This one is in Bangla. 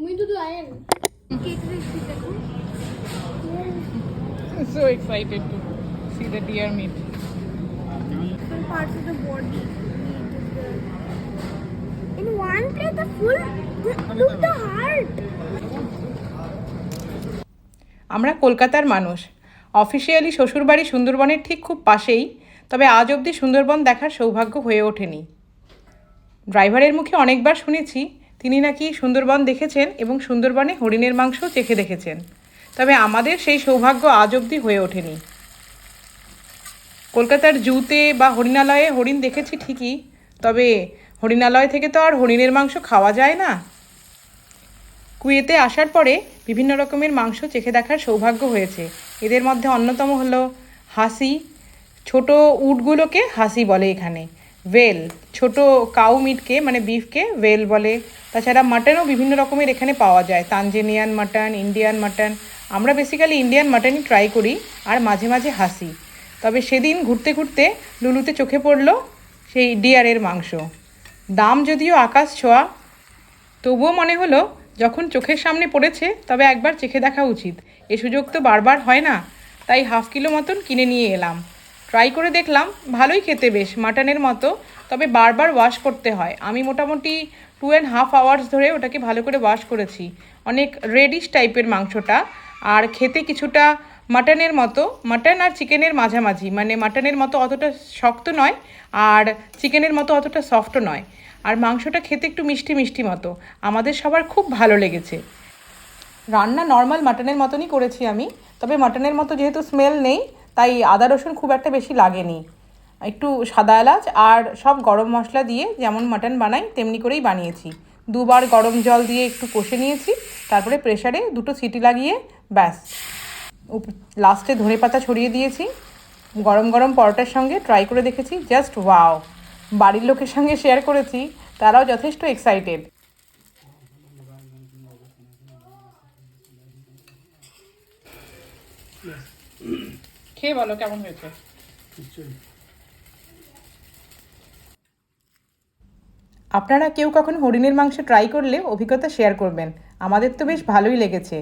muito doer. Que triste, দেখো. So excited to see the deer meat. Different parts of the body. In one plate, the full. Look the heart. আমরা কলকাতার মানুষ। অফিসিয়ালি শ্বশুরবাড়ি সুন্দরবনের ঠিক খুব পাশেই, তবে আজ অবধি সুন্দরবন দেখার সৌভাগ্য হয়ে ওঠেনি। ড্রাইভারের মুখে অনেকবার শুনেছি তিনি নাকি সুন্দরবন দেখেছেন এবং সুন্দরবনে হরিণের মাংস চেখে দেখেছেন, তবে আমাদের সেই সৌভাগ্য আজ অবধি হয়ে ওঠেনি। কলকাতার জুতে বা হরিণালয়ে হরিণ দেখেছি ঠিকই, তবে হরিণালয় থেকে তো আর হরিণের মাংস খাওয়া যায় না। কুয়েতে আসার পরে বিভিন্ন রকমের মাংস চেখে দেখার সৌভাগ্য হয়েছে। এদের মধ্যে অন্যতম হলো হাসি, ছোট উটগুলোকে হাসি বলে এখানে। ওয়েল, ছোট কাউ মিটকে মানে বিফকে ওয়েল বলে। তাছাড়া মাটনও বিভিন্ন রকমের এখানে পাওয়া যায়, তানজেনিয়ান মাটন, ইন্ডিয়ান মাটন। আমরা বেসিক্যালি ইন্ডিয়ান মাটনই ট্রাই করি, আর মাঝে মাঝে হাসি। তবে সেদিন ঘুরতে ঘুরতে লুলুতে চোখে পড়লো সেই ডিয়ারের মাংস। দাম যদিও আকাশ ছোঁয়া, তবুও মনে হলো যখন চোখের সামনে পড়েছে তবে একবার চেখে দেখা উচিত। এ সুযোগ তো বারবার হয় না, তাই হাফ কিলো মতন কিনে নিয়ে এলাম। ট্রাই করে দেখলাম, ভালোই খেতে, বেশ মাটনের মতো, তবে বারবার ওয়াশ করতে হয়। আমি মোটামুটি 2.5 আওয়ার্স ধরে ওটাকে ভালো করে ওয়াশ করেছি। অনেক রেডিশ টাইপের মাংসটা, আর খেতে কিছুটা মাটনের মতো, মাটন আর চিকেনের মাঝামাঝি, মানে মাটনের মতো অতটা শক্ত নয় আর চিকেনের মতো অতটা সফটও নয়। আর মাংসটা খেতে একটু মিষ্টি মিষ্টি মতো। আমাদের সবার খুব ভালো লেগেছে। রান্না নর্মাল মাটনের মতনই করেছি আমি, তবে মাটনের মতো যেহেতু স্মেল নেই তাই আদা রসুন খুব একটা বেশি লাগেনি। একটু সাদা এলাচ আর সব গরম মশলা দিয়ে যেমন মাটন বানাই তেমনি করেই বানিয়েছি। 2বার গরম জল দিয়ে একটু কষে নিয়েছি, তারপরে প্রেসারে 2টো সিটি লাগিয়ে ব্যাস লাস্টে ধনেপাতা ছড়িয়ে দিয়েছি। গরম গরম পরোটার সঙ্গে ট্রাই করে দেখেছি, জাস্ট ওয়াও। বাড়ির লোকের সঙ্গে শেয়ার করেছি, তারাও যথেষ্ট এক্সাইটেড। খেয়ে বলো কেমন হয়েছে। আপনারা কেউ কখন হরিণের মাংস ট্রাই করলে অভিজ্ঞতা শেয়ার করবেন। আমাদের তো বেশ ভালোই লেগেছে।